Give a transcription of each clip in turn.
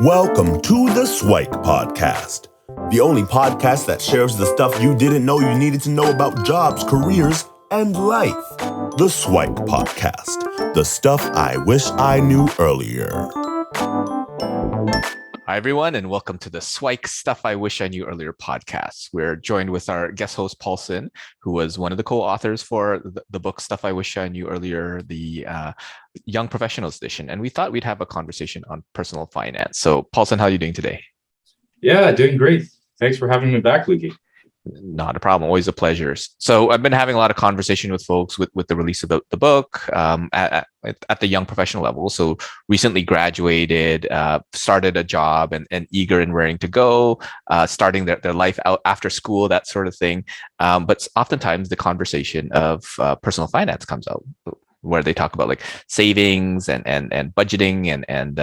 Welcome to the SIWIKE podcast, the only podcast that shares the stuff you didn't know you needed to know about jobs, careers, and life. The SIWIKE podcast, the stuff I wish I knew earlier. Hi, everyone, and welcome to the SIWIKE Stuff I Wish I Knew Earlier podcast. We're joined with our guest host, Paulson, who was one of the co-authors for the book Stuff I Wish I Knew Earlier, the Young Professionals edition. And we thought we'd have a conversation on personal finance. So, Paulson, how are you doing today? Yeah, doing great. Thanks for having me back, Luki. Not a problem. Always a pleasure. So I've been having a lot of conversation with folks with the release of the book at the young professional level. So recently graduated, started a job and eager and raring to go, starting their life out after school, that sort of thing. But oftentimes the conversation of personal finance comes out, where they talk about like savings and budgeting and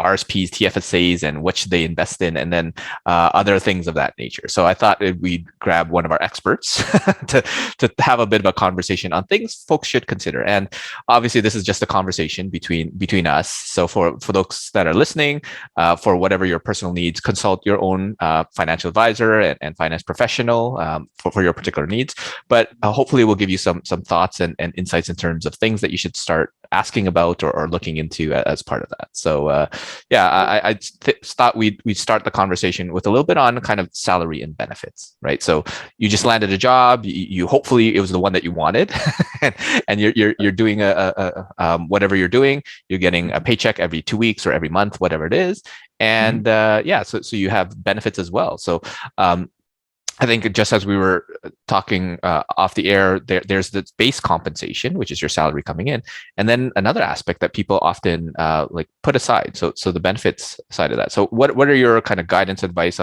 RSPs, TFSAs, and what should they invest in, and then other things of that nature. So I thought we'd grab one of our experts to have a bit of a conversation on things folks should consider. And obviously, this is just a conversation between us. So for those that are listening, for whatever your personal needs, consult your own financial advisor and finance professional for your particular needs. But hopefully, we'll give you some thoughts and insights in terms of things that you should start asking about or looking into as part of that. So I thought we'd start the conversation with a little bit on kind of salary and benefits, right? So you just landed a job, you hopefully it was the one that you wanted, and you're doing whatever you're doing, you're getting a paycheck every 2 weeks or every month, whatever it is, and so you have benefits as well. So I think just as we were talking off the air, there's the base compensation, which is your salary coming in, and then another aspect that people often put aside. So the benefits side of that. So what are your kind of guidance, advice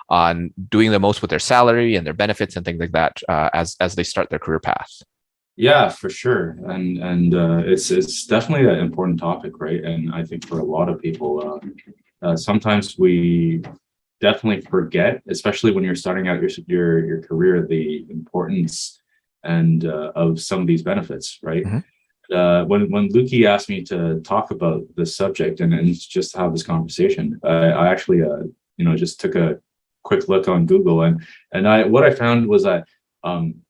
on doing the most with their salary and their benefits and things like that as they start their career path? Yeah, for sure, and it's definitely an important topic, right? And I think for a lot of people, sometimes we definitely forget, especially when you're starting out your career, the importance and of some of these benefits, right? Mm-hmm. When Luki asked me to talk about this subject and just have this conversation, I actually just took a quick look on Google and what I found was that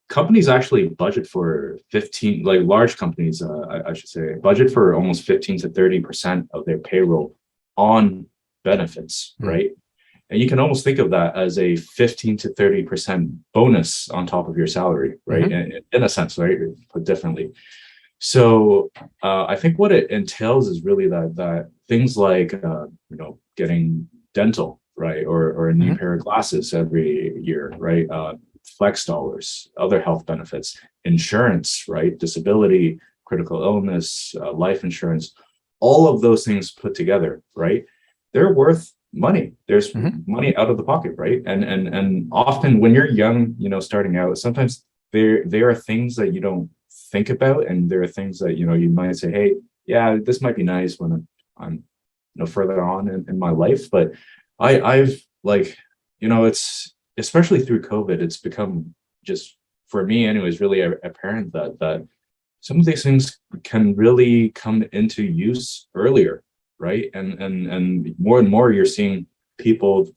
companies actually budget for large companies, I should say, budget for almost 15 to 30% of their payroll on benefits, mm-hmm. right? And you can almost think of that as a 15 to 30% bonus on top of your salary, right? Mm-hmm. In a sense, right? Put differently. So I think what it entails is really that things like, getting dental, right? Or a new mm-hmm. pair of glasses every year, right? Flex dollars, other health benefits, insurance, right? Disability, critical illness, life insurance, all of those things put together, right? They're worth money. There's mm-hmm. money out of the pocket, right? And often when you're young, starting out, sometimes there are things that you don't think about, and there are things that you might say, hey, yeah, this might be nice when I'm further on in my life. But I've it's especially through COVID, it's become, just for me anyways, really apparent that some of these things can really come into use earlier. Right. And more you're seeing people,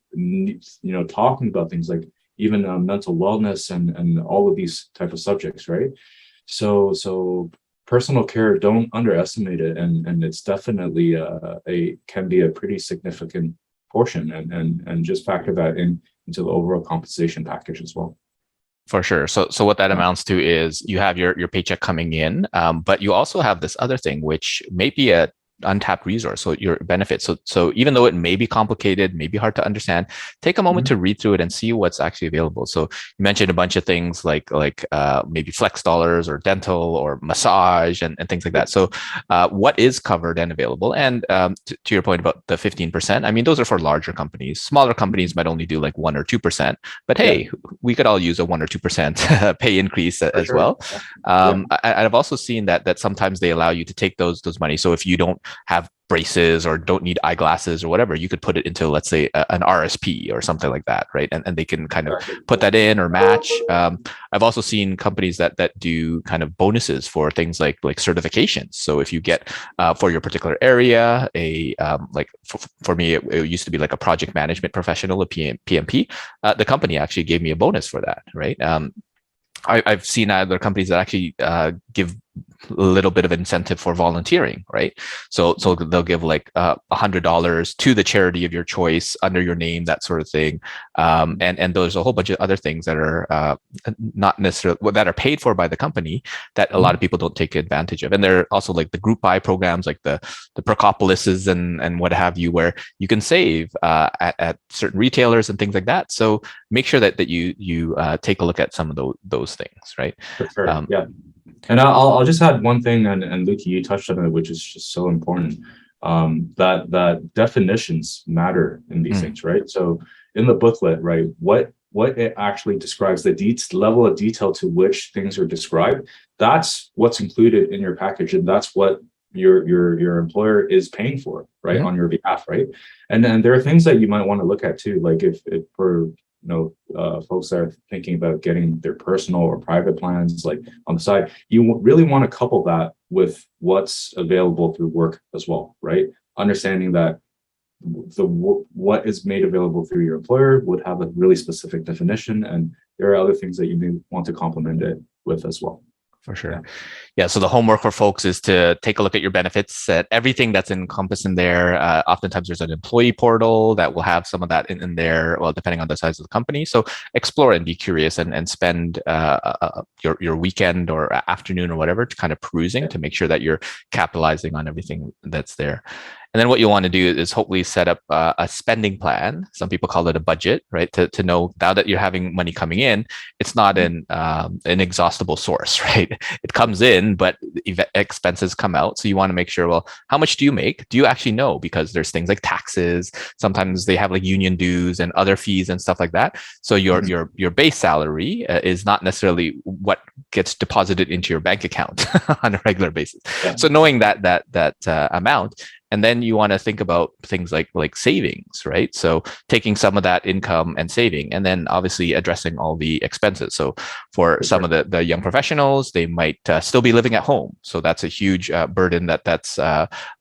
talking about things like even mental wellness and all of these type of subjects. Right. So personal care, don't underestimate it. And it's definitely can be a pretty significant portion and just factor that into the overall compensation package as well. For sure. So what that amounts to is you have your paycheck coming in, but you also have this other thing, which may be a untapped resource, so your benefits. So even though it may be complicated, may be hard to understand, take a moment mm-hmm. to read through it and see what's actually available. So you mentioned a bunch of things like maybe flex dollars or dental or massage and things like that. So what is covered and available? And to your point about the 15%, I mean, those are for larger companies. Smaller companies might only do like 1 or 2%, but hey, we could all use a 1 or 2% pay increase as well. I've also seen that sometimes they allow you to take those money. So if you don't have braces or don't need eyeglasses or whatever, you could put it into, let's say, an RSP or something like that, right? And they can kind of put that in or match. I've also seen companies that do kind of bonuses for things like certifications. So if you get for your particular area, like for me, it used to be like a project management professional, a PMP. The company actually gave me a bonus for that, right? I've seen other companies that actually give a little bit of incentive for volunteering, right? So they'll give like $100 to the charity of your choice under your name, that sort of thing. And there's a whole bunch of other things that are not necessarily that are paid for by the company that a lot of people don't take advantage of. And there are also like the group buy programs, like the Percopolises and what have you, where you can save at certain retailers and things like that. So make sure that you take a look at some of those things, right? For sure. Yeah. And I'll just add one thing, and Luki, you touched on it, which is just so important. That definitions matter in these things, right? So in the booklet, right, what it actually describes, the level of detail to which things are described, that's what's included in your package, and that's what your employer is paying for, right, on your behalf, right? And then there are things that you might want to look at too, like if for folks that are thinking about getting their personal or private plans like on the side, you really want to couple that with what's available through work as well, right? Understanding that what is made available through your employer would have a really specific definition, and there are other things that you may want to complement it with as well. For sure. Yeah. So the homework for folks is to take a look at your benefits, at everything that's encompassed in there. Oftentimes there's an employee portal that will have some of that in there, well, depending on the size of the company. So explore and be curious and spend your weekend or afternoon or whatever to kind of perusing to make sure that you're capitalizing on everything that's there. And then what you want to do is hopefully set up a spending plan. Some people call it a budget, right? To know now that you're having money coming in, it's not an inexhaustible source, right? It comes in, but expenses come out. So you want to make sure, well, how much do you make? Do you actually know? Because there's things like taxes. Sometimes they have like union dues and other fees and stuff like that. So your base salary is not necessarily what gets deposited into your bank account on a regular basis. Yeah. So knowing that amount. And then you want to think about things like savings, right? So taking some of that income and saving, and then obviously addressing all the expenses. So for some of the young professionals, they might still be living at home. So that's a huge burden that's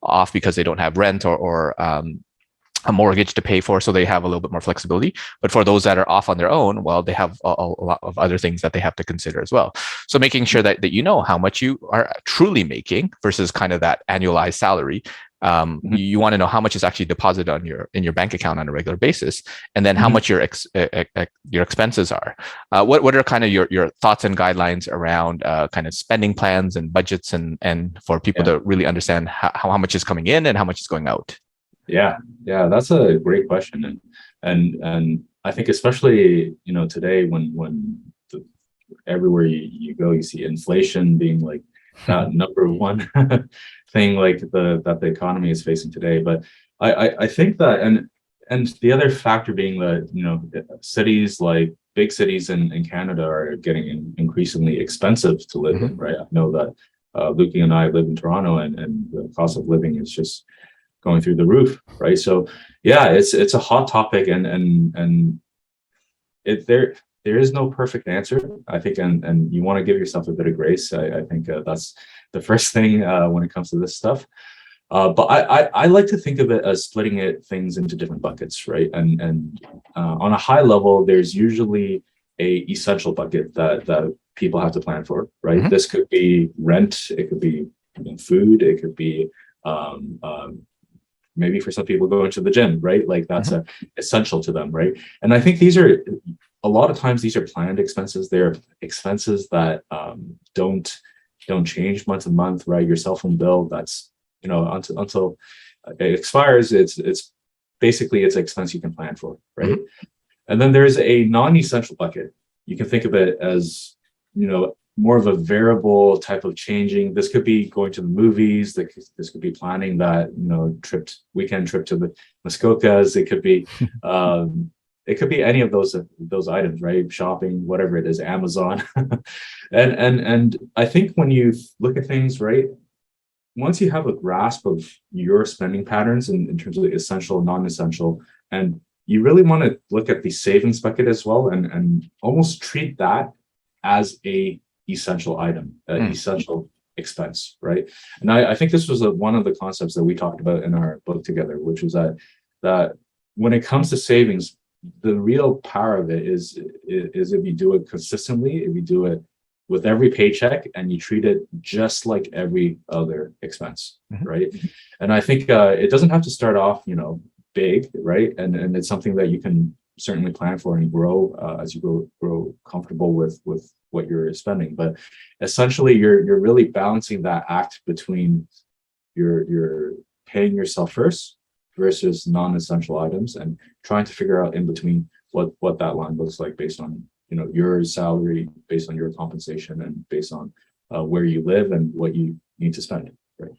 off because they don't have rent or a mortgage to pay for, so they have a little bit more flexibility. But for those that are off on their own, well, they have a lot of other things that they have to consider as well. So making sure that you know how much you are truly making versus kind of that annualized salary. You want to know how much is actually deposited in your bank account on a regular basis, and then how much your expenses are. What are kind of your thoughts and guidelines around kind of spending plans and budgets and for people to really understand how much is coming in and how much is going out? Yeah, that's a great question, and I think especially today when everywhere you go, you see inflation being like that number one thing like that the economy is facing today. But I think that and the other factor being that cities like big cities in Canada are getting increasingly expensive to live in, right? I know that Luki and I live in Toronto, and the cost of living is just going through the roof, right? So yeah, it's a hot topic, and there is no perfect answer, I think, and you want to give yourself a bit of grace. I think that's the first thing when it comes to this stuff. But I like to think of it as splitting things into different buckets, right? And on a high level, there's usually a essential bucket that people have to plan for, right? This could be rent, it could be food, it could be maybe for some people going to the gym, right? Like that's essential to them, right? And I think a lot of times these are planned expenses. They're expenses that don't change month to month, right? Your cell phone bill, that's until it expires, it's basically it's an expense you can plan for, right? And then there's a non-essential bucket. You can think of it as more of a variable type of changing. This could be going to the movies. This could be planning that weekend trip to the Muskokas. It could be any of those items, right? Shopping, whatever it is, Amazon. and I think when you look at things, right, once you have a grasp of your spending patterns in terms of essential, non-essential, and you really want to look at the savings bucket as well, and almost treat that as a essential item, essential expense, right? And I think this was one of the concepts that we talked about in our book together, which was that when it comes to savings, the real power of it is if you do it consistently, if you do it with every paycheck and you treat it just like every other expense, right? And I think it doesn't have to start off, big, right? And it's something that you can certainly plan for and grow as you grow comfortable with what you're spending. But essentially, you're really balancing that act between your paying yourself first versus non-essential items, and trying to figure out in between what that line looks like based on your salary, based on your compensation, and based on where you live and what you need to spend, right?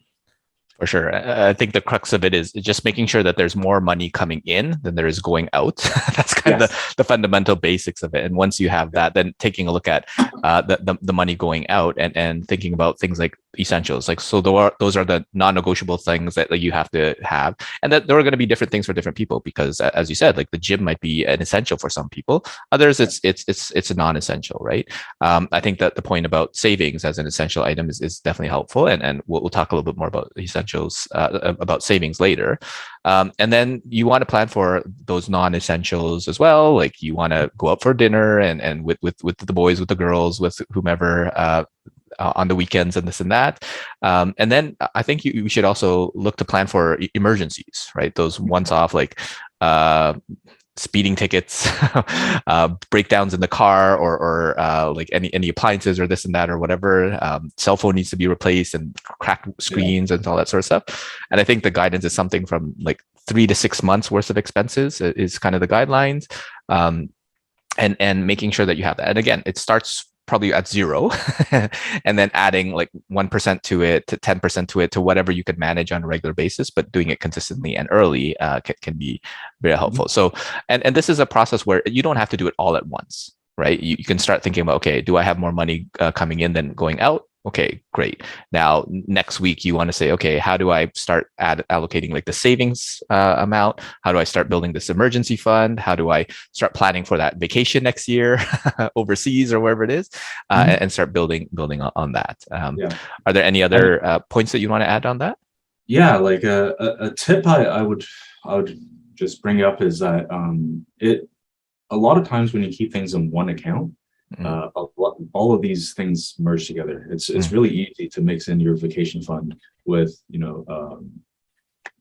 For sure. I think the crux of it is just making sure that there's more money coming in than there is going out. That's kind of the fundamental basics of it. And once you have that, then taking a look at the money going out and thinking about things like essentials. Like, so those are the non-negotiable things that you have to have. And that there are going to be different things for different people, because as you said, like the gym might be an essential for some people. Others, it's a non-essential, right? I think that the point about savings as an essential item is definitely helpful. And we'll talk a little bit more about essentials, about savings later. And then you want to plan for those non-essentials as well. Like you want to go out for dinner and with the boys, with the girls, with whomever, on the weekends and this and that. And then I think you should also look to plan for emergencies, right? Those once-off, like speeding tickets, breakdowns in the car, or like any appliances or this and that or whatever. Cell phone needs to be replaced, and cracked screens and all that sort of stuff. And I think the guidance is something from like 3 to 6 months worth of expenses is kind of the guidelines. And making sure that you have that. And again, it starts probably at 0 and then adding like 1% to it, to 10% to it, to whatever you could manage on a regular basis, but doing it consistently and early can be very helpful. So, and this is a process where you don't have to do it all at once, right? You can start thinking about, okay, do I have more money coming in than going out? Okay, great. Now, next week, you want to say, okay, how do I start allocating like the savings amount? How do I start building this emergency fund? How do I start planning for that vacation next year overseas or wherever it is, and start building on that? Are there any other points that you want to add on that? Yeah, like a tip I would just bring up is that a lot of times when you keep things in one account, all of these things merge together. It's really easy to mix in your vacation fund with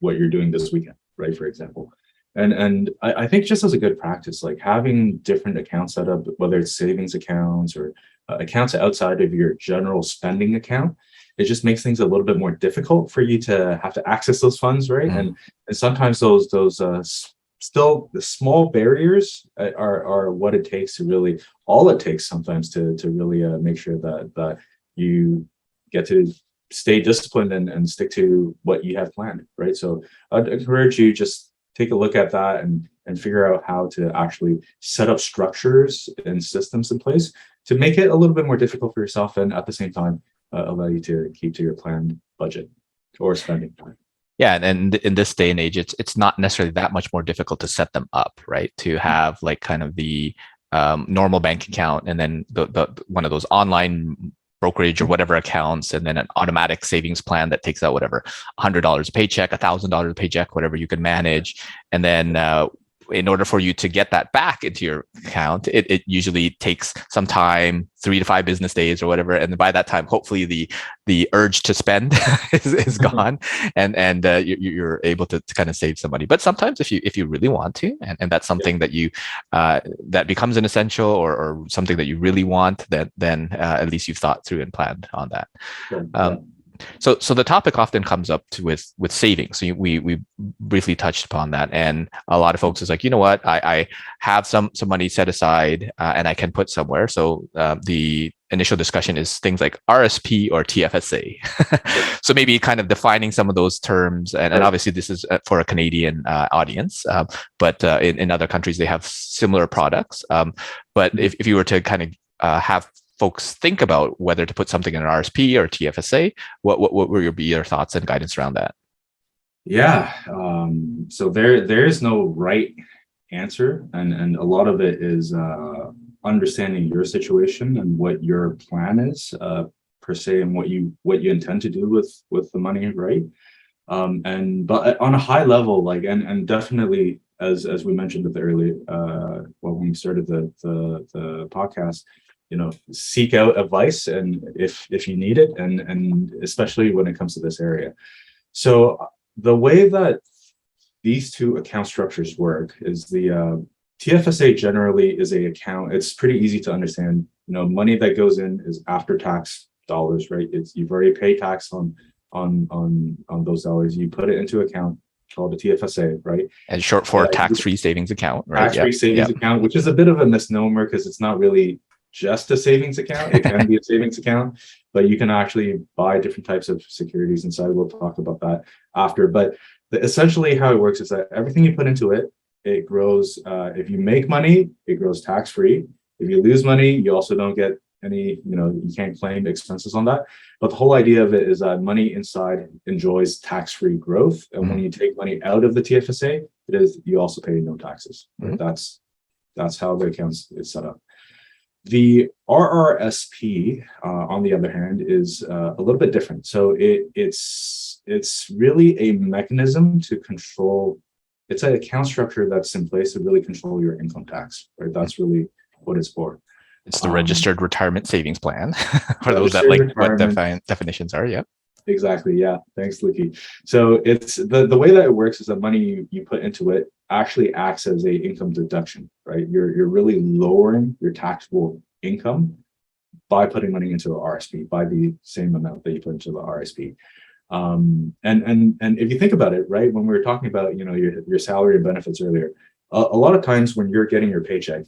what you're doing this weekend, right? For example, and I think just as a good practice, like having different accounts set up, whether it's savings accounts or accounts outside of your general spending account, it just makes things a little bit more difficult for you to have to access those funds, right? And sometimes those still the small barriers are what it takes to really, all it takes sometimes to really make sure that you get to stay disciplined and stick to what you have planned, right? So I'd encourage you, just take a look at that and figure out how to actually set up structures and systems in place to make it a little bit more difficult for yourself, and at the same time allow you to keep to your planned budget or spending plan. Yeah, and in this day and age, it's not necessarily that much more difficult to set them up, right? To have like kind of the normal bank account, and then the one of those online brokerage or whatever accounts, and then an automatic savings plan that takes out whatever $100 a paycheck, $1,000 a paycheck, whatever you can manage, and then in order for you to get that back into your account, it usually takes some time, 3 to 5 business days or whatever. And by that time, hopefully the urge to spend is gone, and you're able to kind of save some money. But sometimes if you really want to, and that's something that you that becomes an essential or something that you really want, then at least you've thought through and planned on that. So the topic often comes up with savings. So we briefly touched upon that, and a lot of folks is like, you know what, I have some money set aside and I can put somewhere. So the initial discussion is things like RSP or TFSA. So maybe kind of defining some of those terms, and obviously this is for a Canadian audience, but in other countries they have similar products. But if you were to kind of have folks think about whether to put something in an RSP or TFSA, what would be your thoughts and guidance around that? Yeah. So there's no right answer, and a lot of it is understanding your situation and what your plan is per se, and what you intend to do with the money, right? But on a high level, like, and definitely as we mentioned at the early when we started the podcast, seek out advice, and if you need it, and especially when it comes to this area. So the way that these two account structures work is the TFSA generally is a account. It's pretty easy to understand. Money that goes in is after tax dollars, right? You've already paid tax on those dollars. You put it into account called a TFSA, right? And short for tax-free savings account, right? Tax-free savings account, which is a bit of a misnomer because it's not really just a savings account. It can be a savings account, but you can actually buy different types of securities inside. We'll talk about that after. But essentially how it works is that everything you put into it, it grows. If you make money, it grows tax-free. If you lose money, you also don't get any, you can't claim expenses on that. But the whole idea of it is that money inside enjoys tax-free growth. And when you take money out of the TFSA, you also pay no taxes. Right? That's how the account is set up. The RRSP, on the other hand, is a little bit different. So it's really a mechanism to control. It's an account structure that's in place to really control your income tax, right? That's really what it's for. It's the registered retirement savings plan for those that like what definitions are. Yeah. Exactly. Yeah. Thanks, Luki. So it's the way that it works is the money you put into it actually acts as a income deduction, right? You're really lowering your taxable income by putting money into an RSP by the same amount that you put into the RSP. And if you think about it, right, when we were talking about your salary and benefits earlier, a lot of times when you're getting your paycheck,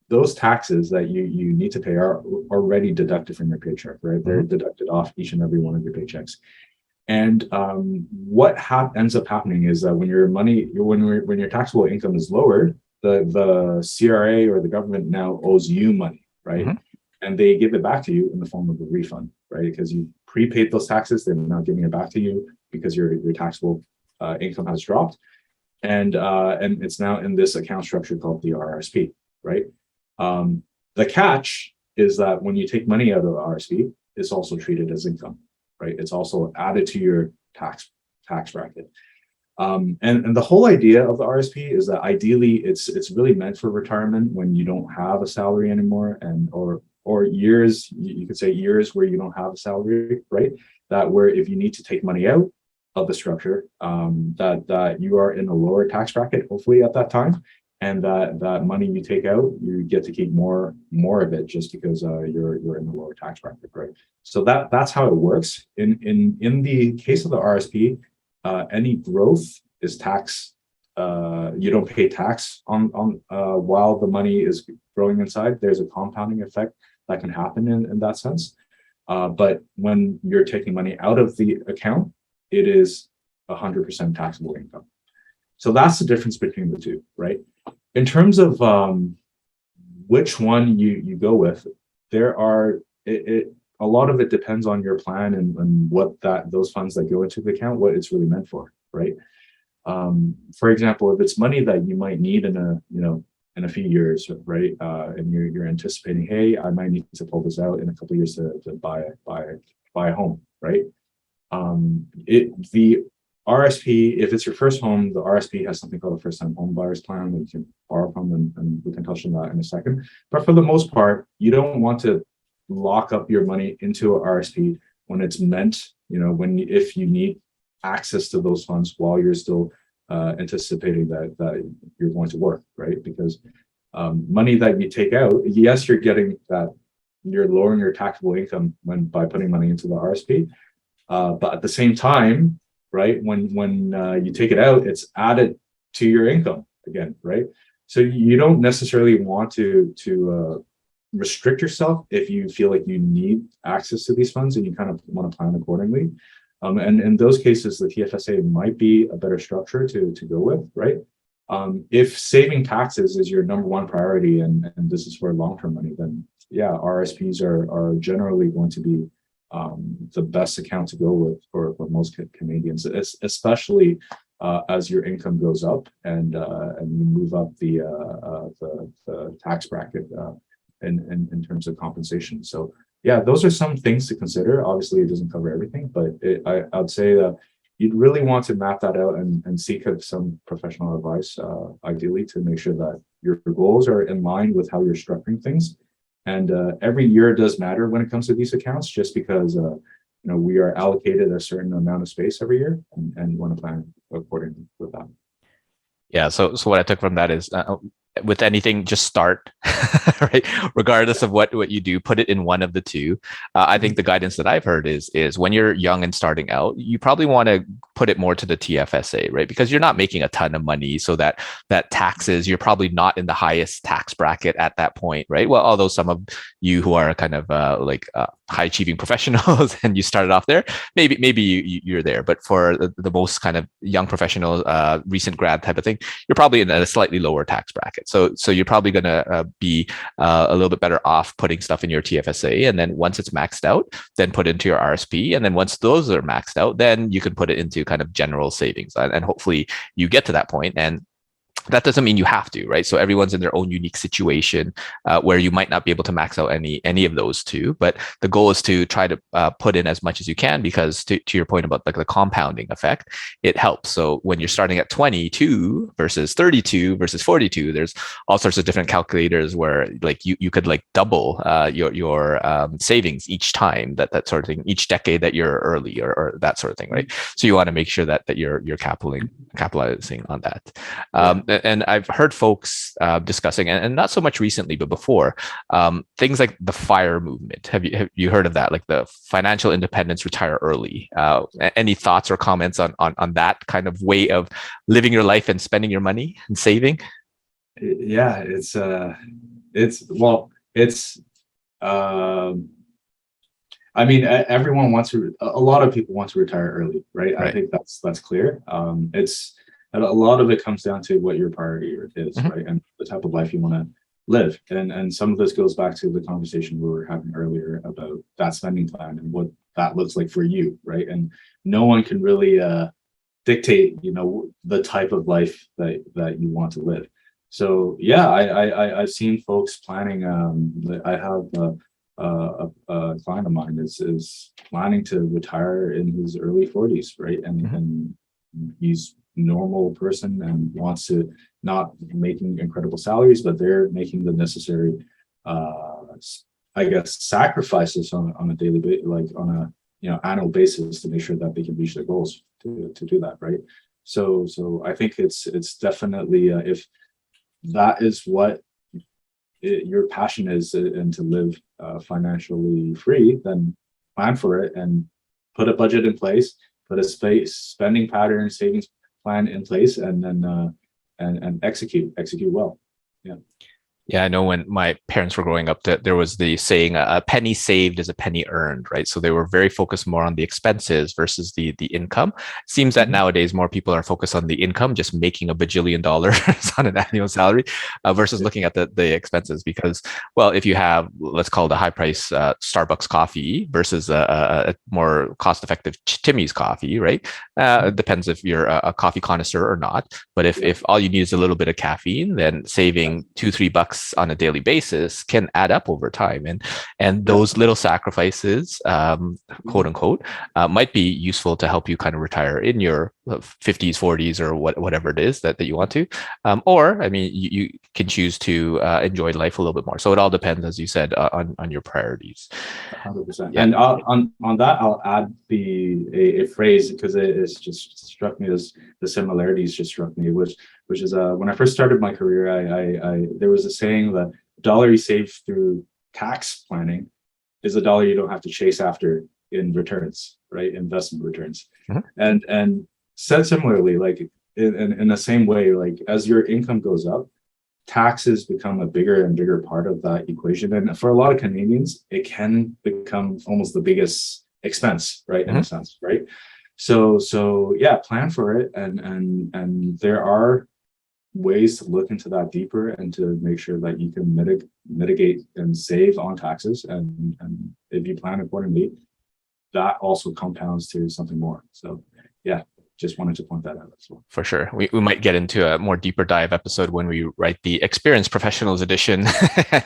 those taxes that you need to pay are already deducted from your paycheck, right? They're deducted off each and every one of your paychecks. And what ends up happening is that when your taxable income is lowered, the CRA or the government now owes you money, right? And they give it back to you in the form of a refund, right? Because you prepaid those taxes, they're now giving it back to you because your taxable income has dropped, and it's now in this account structure called the RRSP, right? The catch is that when you take money out of the RSP, it's also treated as income, right? It's also added to your tax bracket. And the whole idea of the RSP is that ideally it's really meant for retirement when you don't have a salary anymore, or years, you could say years where you don't have a salary, right? That where if you need to take money out of the structure, that you are in a lower tax bracket, hopefully at that time. And that money you take out, you get to keep more of it just because you're in the lower tax bracket, right? So that's how it works. In the case of the RSP, any growth is tax. You don't pay tax on while the money is growing inside. There's a compounding effect that can happen in that sense. But when you're taking money out of the account, it is 100% taxable income. So that's the difference between the two, right? In terms of which one you go with, a lot of it depends on your plan and what those funds that go into the account, what it's really meant for, right? For example, if it's money that you might need in a few years, right? And you're anticipating, hey, I might need to pull this out in a couple of years to buy a home, right? The RSP, if it's your first home, the RSP has something called a first-time home buyer's plan that you can borrow from, and we can touch on that in a second. But for the most part, you don't want to lock up your money into a RSP when it's meant, if you need access to those funds while you're still anticipating that you're going to work, right? Because money that you take out, yes, you're getting that, you're lowering your taxable income by putting money into the RSP, but at the same time, right, when you take it out, it's added to your income again, right? So you don't necessarily want to restrict yourself if you feel like you need access to these funds and you kind of want to plan accordingly. And in those cases, the TFSA might be a better structure to go with, right? If saving taxes is your number one priority and this is for long-term money, then yeah, RSPs are generally going to be the best account to go with for most Canadians, especially as your income goes up and you move up the tax bracket in terms of compensation. So yeah, those are some things to consider. Obviously, it doesn't cover everything, but I'd say that you'd really want to map that out and seek some professional advice, ideally, to make sure that your goals are in line with how you're structuring things. And every year does matter when it comes to these accounts, just because we are allocated a certain amount of space every year, and you want to plan accordingly with that. Yeah. So what I took from that is, with anything, just start, right? Regardless of what you do, put it in one of the two. I think the guidance that I've heard is when you're young and starting out, you probably want to put it more to the TFSA, right? Because you're not making a ton of money, so that taxes, you're probably not in the highest tax bracket at that point, right? Well, although some of you who are kind of high achieving professionals and you started off there, maybe you're there. But for the most kind of young professional, recent grad type of thing, you're probably in a slightly lower tax bracket. So you're probably going to be a little bit better off putting stuff in your TFSA, and then once it's maxed out, then put into your RSP, and then once those are maxed out, then you can put it into kind of general savings, and hopefully you get to that point. And that doesn't mean you have to, right? So everyone's in their own unique situation where you might not be able to max out any of those two. But the goal is to try to put in as much as you can, because to your point about like the compounding effect, it helps. So when you're starting at 22 versus 32 versus 42, there's all sorts of different calculators where like you could like double your savings each time, that sort of thing, each decade that you're early, or that sort of thing, right? So you want to make sure that you're capitalizing on that. And I've heard folks discussing, and not so much recently, but before, things like the FIRE movement. Have you heard of that? Like the financial independence, retire early. Any thoughts or comments on that kind of way of living your life and spending your money and saving? Yeah, I mean, everyone wants to. A lot of people want to retire early, right? I think that's clear. A lot of it comes down to what your priority is, right? And the type of life you want to live. And some of this goes back to the conversation we were having earlier about that spending plan and what that looks like for you, right? And no one can really dictate, the type of life that you want to live. So yeah, I've seen folks planning. I have a client of mine is planning to retire in his early 40s, right? And he's normal person and wants to, not making incredible salaries, but they're making the necessary I guess sacrifices on a daily basis, like on a annual basis, to make sure that they can reach their goals to do that, right? So I think it's definitely if that is what your passion is, and to live financially free, then plan for it and put a budget in place, put a spending pattern, savings plan in place, and then and execute well. Yeah, I know when my parents were growing up that there was the saying, a penny saved is a penny earned, right? So they were very focused more on the expenses versus the income. It seems that nowadays more people are focused on the income, just making $1 bajillion on an annual salary, versus looking at the expenses. Because, well, if you have, let's call it a high price Starbucks coffee versus a more cost effective Timmy's coffee, right? It depends if you're a coffee connoisseur or not. But if all you need is a little bit of caffeine, then saving $2-3 on a daily basis can add up over time, and those little sacrifices, quote unquote, might be useful to help you kind of retire in your 50s, 40s, or whatever it is that you want to, or I mean, you can choose to enjoy life a little bit more. So it all depends, as you said, on your priorities. 100%. And on that, I'll add a phrase, because it's just struck me as the similarities just struck me, which is when I first started my career, I there was a saying that $1 you save through tax planning is $1 you don't have to chase after in returns, right? Investment returns. And said similarly, like in the same way, like as your income goes up, taxes become a bigger and bigger part of that equation. And for a lot of Canadians, it can become almost the biggest expense, right? In a sense, right? So yeah, plan for it. And there are ways to look into that deeper and to make sure that you can mitigate and save on taxes. And if you plan accordingly, that also compounds to something more. So yeah, just wanted to point that out as well. For sure. We might get into a more deeper dive episode when we write the experienced professionals edition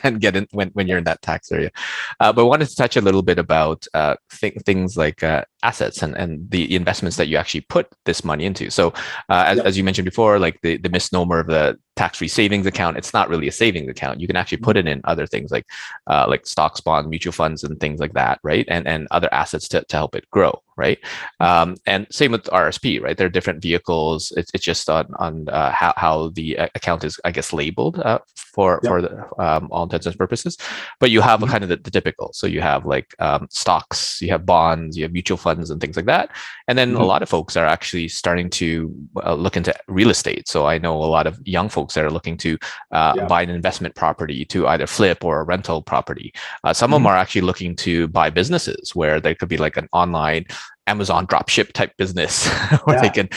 and get in when you're in that tax area. But I wanted to touch a little bit about things like assets and the investments that you actually put this money into. So as you mentioned before, like the misnomer of the tax-free savings account, it's not really a savings account. You can actually put it in other things like stocks, bonds, mutual funds, and things like that, right? And other assets to help it grow, right? And same with RSP, right? There are different vehicles. It's just on how the account is, I guess, labeled for the, all intents and purposes. But you have kind of the typical. So you have like stocks, you have bonds, you have mutual funds, and things like that. And then a lot of folks are actually starting to look into real estate. So I know a lot of young folks that are looking to buy an investment property to either flip or a rental property. Some of them are actually looking to buy businesses where they could be like an online Amazon dropship type business where they can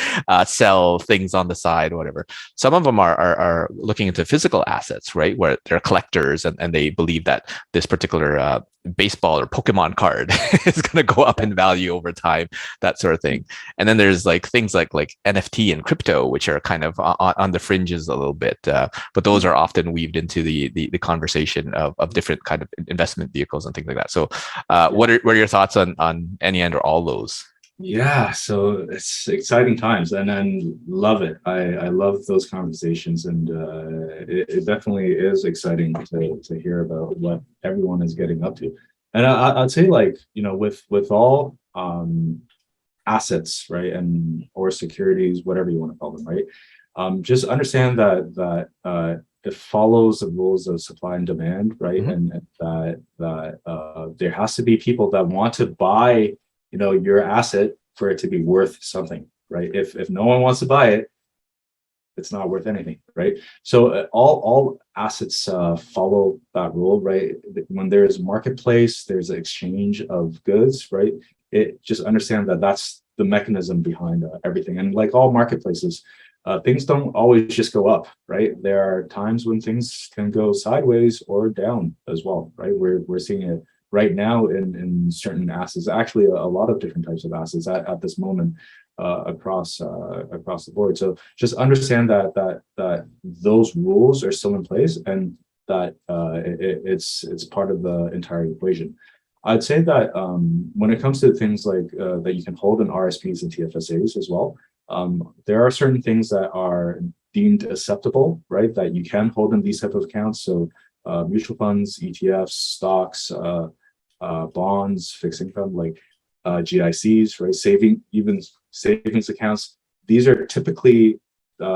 sell things on the side or whatever. Some of them are looking into physical assets, right? Where they're collectors and they believe that this particular baseball or Pokemon card is going to go up in value over time, that sort of thing. And then there's like things like NFT and crypto, which are kind of on the fringes a little bit. But those are often weaved into the conversation of different kind of investment vehicles and things like that. So what are your thoughts on any and or all those? Yeah, so it's exciting times, and love it. I love those conversations, and it definitely is exciting to hear about what everyone is getting up to. And I'd say, like, with all assets, right, and or securities, whatever you want to call them, right, just understand that it follows the rules of supply and demand, right, and that there has to be people that want to buy your asset for it to be worth something, right? If no one wants to buy it, it's not worth anything, right? So all assets follow that rule, right? When there's a marketplace, there's an exchange of goods, right? It just understand that that's the mechanism behind everything. And like all marketplaces, things don't always just go up, right? There are times when things can go sideways or down as well, right? We're seeing it right now in certain assets, actually a lot of different types of assets at this moment across the board. So just understand that those rules are still in place and that it's part of the entire equation. I'd say that when it comes to things like that you can hold in RSPs and TFSAs as well, there are certain things that are deemed acceptable, right? That you can hold in these type of accounts. So mutual funds, ETFs, stocks, bonds, fixed income, like GICs, right? Savings accounts. These are typically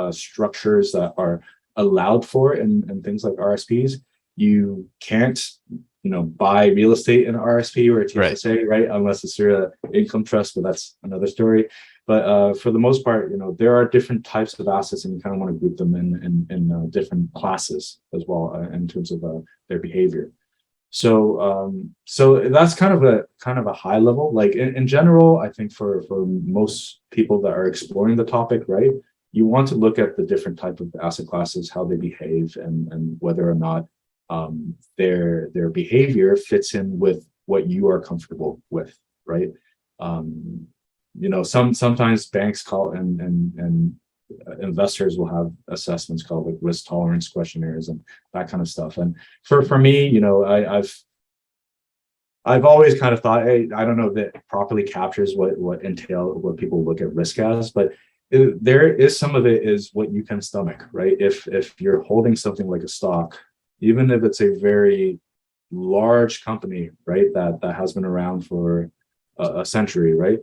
structures that are allowed for in things like RSPs. You can't, buy real estate in an RSP or a TFSA, right? Unless it's through an income trust, but that's another story. But for the most part, there are different types of assets, and you kind of want to group them in different classes as well in terms of their behavior. So that's kind of a high level. Like in general, I think for most people that are exploring the topic, right, you want to look at the different type of asset classes, how they behave, and whether or not their behavior fits in with what you are comfortable with, right? Sometimes banks call and investors will have assessments called like risk tolerance questionnaires and that kind of stuff. And for me, I've always kind of thought, hey, I don't know if it properly captures what people look at risk as, but there is some of it is what you can stomach, right? If you're holding something like a stock, even if it's a very large company, right, that has been around for a century, right?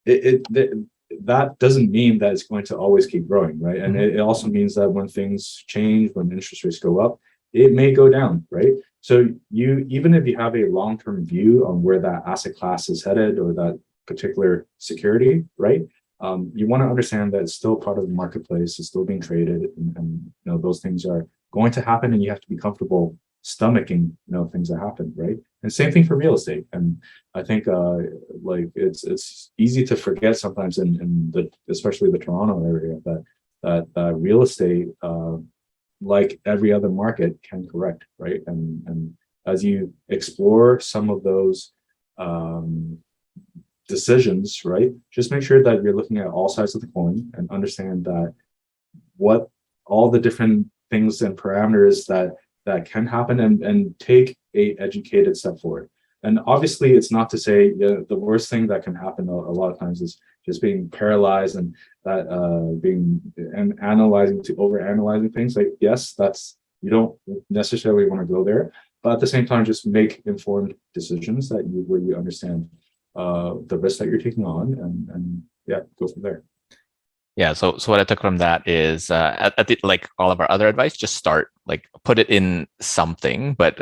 That doesn't mean that it's going to always keep growing, right? And it also means that when things change, when interest rates go up, it may go down, right? So even if you have a long-term view on where that asset class is headed or that particular security, right? You want to understand that it's still part of the marketplace, it's still being traded, and those things are going to happen, and you have to be comfortable stomaching things that happen, right? And same thing for real estate. And I think like it's easy to forget sometimes in especially the Toronto area, that that real estate, like every other market, can correct, right? And as you explore some of those decisions, right, just make sure that you're looking at all sides of the coin and understand that what all the different things and parameters that can happen, and take a educated step forward. And obviously, it's not to say the worst thing that can happen a lot of times is just being paralyzed and that being and overanalyzing things. Like, yes, that's, you don't necessarily want to go there, but at the same time, just make informed decisions where you understand the risk that you're taking on, and yeah, go from there. Yeah. So what I took from that is at the, like all of our other advice, just start, like put it in something, but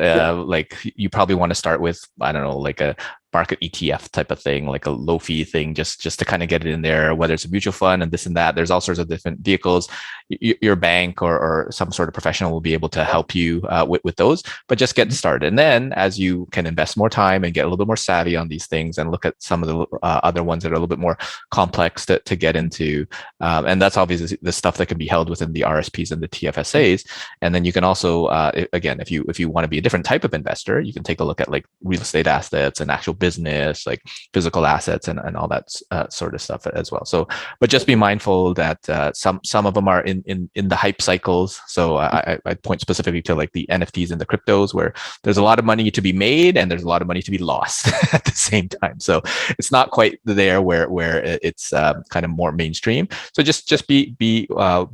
like you probably want to start with, I don't know, like a market ETF type of thing, like a low fee thing, just to kind of get it in there, whether it's a mutual fund and this and that. There's all sorts of different vehicles. Your bank or some sort of professional will be able to help you with those, but just get started. And then as you can invest more time and get a little bit more savvy on these things and look at some of the other ones that are a little bit more complex to get into. And that's obviously the stuff that can be held within the RSPs and the TFSAs. And then you can also, again, if you want to be a different type of investor, you can take a look at like real estate assets and actual business, like physical assets and all that sort of stuff as well. So, but just be mindful that some of them are in the hype cycles. So I point specifically to like the NFTs and the cryptos, where there's a lot of money to be made and there's a lot of money to be lost at the same time. So it's not quite there where it's kind of more mainstream. So just be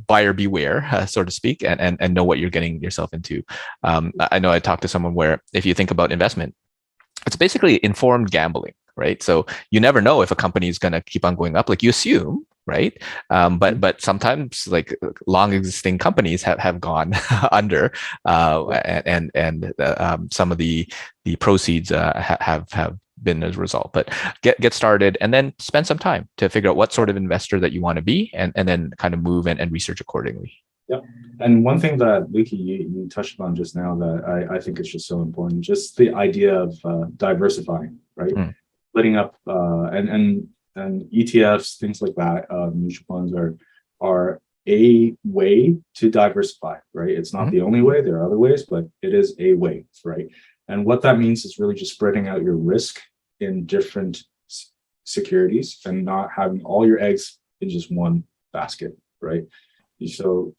buyer beware, so to speak, and know what you're getting yourself into. I know I talked to someone where if you think about investment, it's basically informed gambling, right? So you never know if a company is going to keep on going up, like you assume, right? But sometimes like long existing companies have gone under, and some of the proceeds have been as a result. But get started and then spend some time to figure out what sort of investor that you want to be, and then kind of move and research accordingly. Yeah. And one thing that Luki, you touched on just now that I think is just so important, just the idea of diversifying, right? Splitting up and ETFs, things like that, mutual funds are a way to diversify, right? It's not the only way, there are other ways, but it is a way, right? And what that means is really just spreading out your risk in different securities and not having all your eggs in just one basket, right? So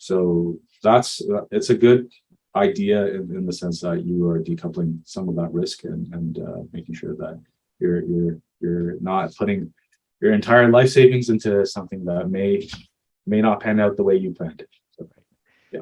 that's it's a good idea in the sense that you are decoupling some of that risk and making sure that you're not putting your entire life savings into something that may not pan out the way you planned it. So,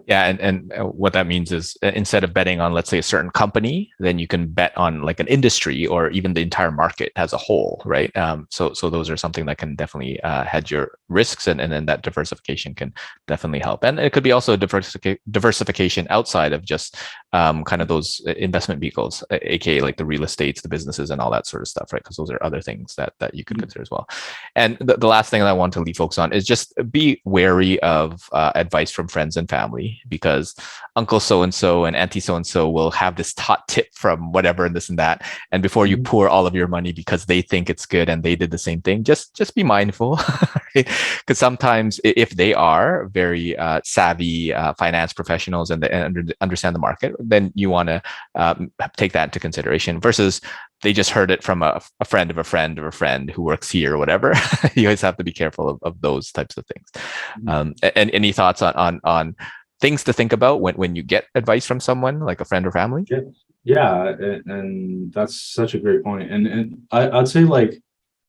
yeah, and what that means is instead of betting on, let's say, a certain company, then you can bet on like an industry or even the entire market as a whole, right? So those are something that can definitely hedge your risks, and then that diversification can definitely help. And it could be also diversification outside of just kind of those investment vehicles, aka like the real estates, the businesses, and all that sort of stuff, right? Because those are other things that you could consider as well. And the last thing that I want to leave folks on is just be wary of advice from friends and family, because uncle so-and-so and auntie so-and-so will have this hot tip from whatever and this and that. And before you pour all of your money because they think it's good and they did the same thing, just be mindful. Because sometimes if they are very savvy finance professionals and they understand the market, then you want to take that into consideration versus they just heard it from a friend of a friend of a friend who works here or whatever. You always have to be careful of those types of things. And any thoughts on things to think about when you get advice from someone like a friend or family? Yeah, and that's such a great point. And I'd say like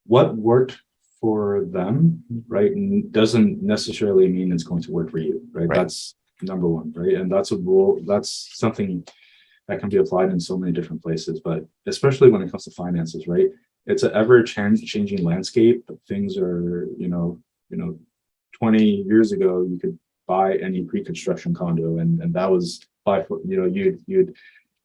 what worked for them, right, doesn't necessarily mean it's going to work for you, right? That's number one, right? And that's a rule. That's something that can be applied in so many different places, but especially when it comes to finances, right? It's an ever-changing landscape. Things are, 20 years ago, you could buy any pre-construction condo, and that was you'd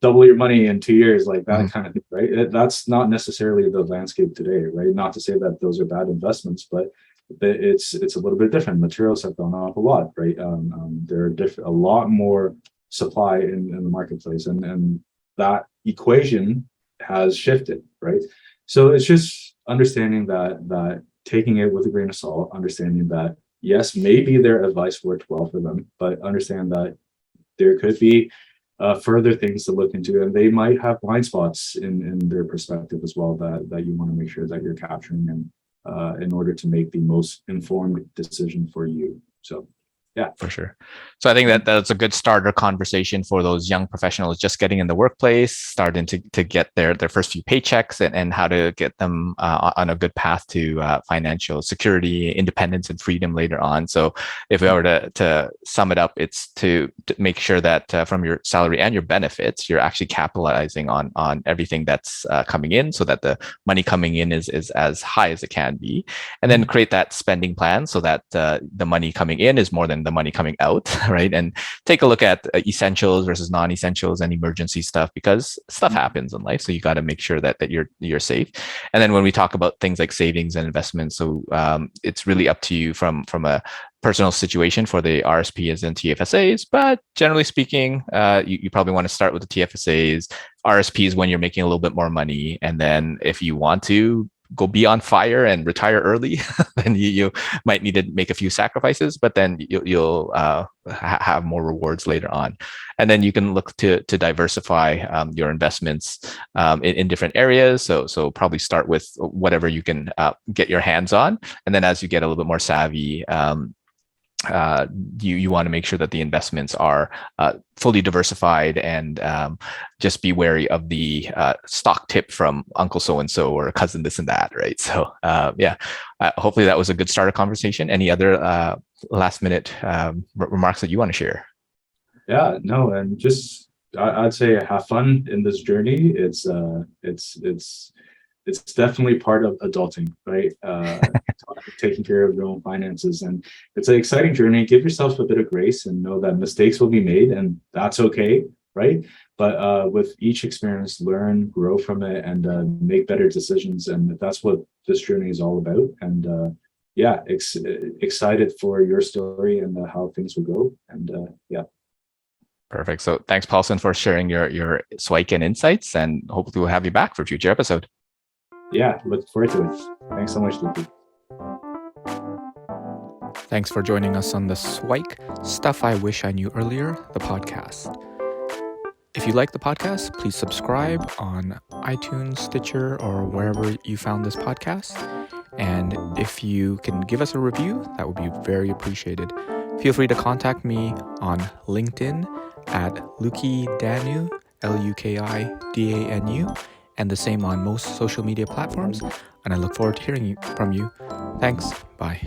double your money in 2 years, like that kind of thing, right? That's not necessarily the landscape today, right? Not to say that those are bad investments, but it's a little bit different. Materials have gone up a lot, right? There are a lot more supply in the marketplace, and that equation has shifted, right? So it's just understanding that taking it with a grain of salt, understanding that yes, maybe their advice worked well for them, but understand that there could be further things to look into, and they might have blind spots in their perspective as well that you want to make sure that you're capturing in order to make the most informed decision for you. So yeah, for sure. So I think that that's a good starter conversation for those young professionals just getting in the workplace, starting to get their first few paychecks, and how to get them on a good path to financial security, independence, and freedom later on. So if we were to sum it up, it's to make sure that from your salary and your benefits, you're actually capitalizing on everything that's coming in, so that the money coming in is as high as it can be, and then create that spending plan so that the money coming in is more than the money coming out, right? And take a look at essentials versus non-essentials and emergency stuff, because stuff happens in life. So you got to make sure that you're safe. And then when we talk about things like savings and investments, so it's really up to you from a personal situation for the RSPs and TFSAs. But generally speaking, you probably want to start with the TFSAs, RSPs when you're making a little bit more money. And then if you want to go be on fire and retire early, then you might need to make a few sacrifices, but then you'll have more rewards later on. And then you can look to diversify your investments in different areas. So probably start with whatever you can get your hands on. And then as you get a little bit more savvy, you want to make sure that the investments are fully diversified, and just be wary of the stock tip from uncle so-and-so or cousin this and that, right? So hopefully that was a good starter conversation. Any other last minute remarks that you want to share? Yeah, no, and just I'd say have fun in this journey. It's definitely part of adulting, right? Taking care of your own finances, and it's an exciting journey. Give yourself a bit of grace and know that mistakes will be made, and that's okay, right? But with each experience, learn, grow from it, and make better decisions. And that's what this journey is all about. And excited for your story and how things will go. And Perfect. So thanks, Paulson, for sharing your SIWIKE and insights, and hopefully we'll have you back for a future episode. Yeah, look forward to it. Thanks so much, Luki. Thanks for joining us on the SIWIKE Stuff I Wish I Knew Earlier, the podcast. If you like the podcast, please subscribe on iTunes, Stitcher, or wherever you found this podcast. And if you can give us a review, that would be very appreciated. Feel free to contact me on LinkedIn at Luki Danu, LUKIDANU, and the same on most social media platforms. And I look forward to hearing from you. Thanks. Bye.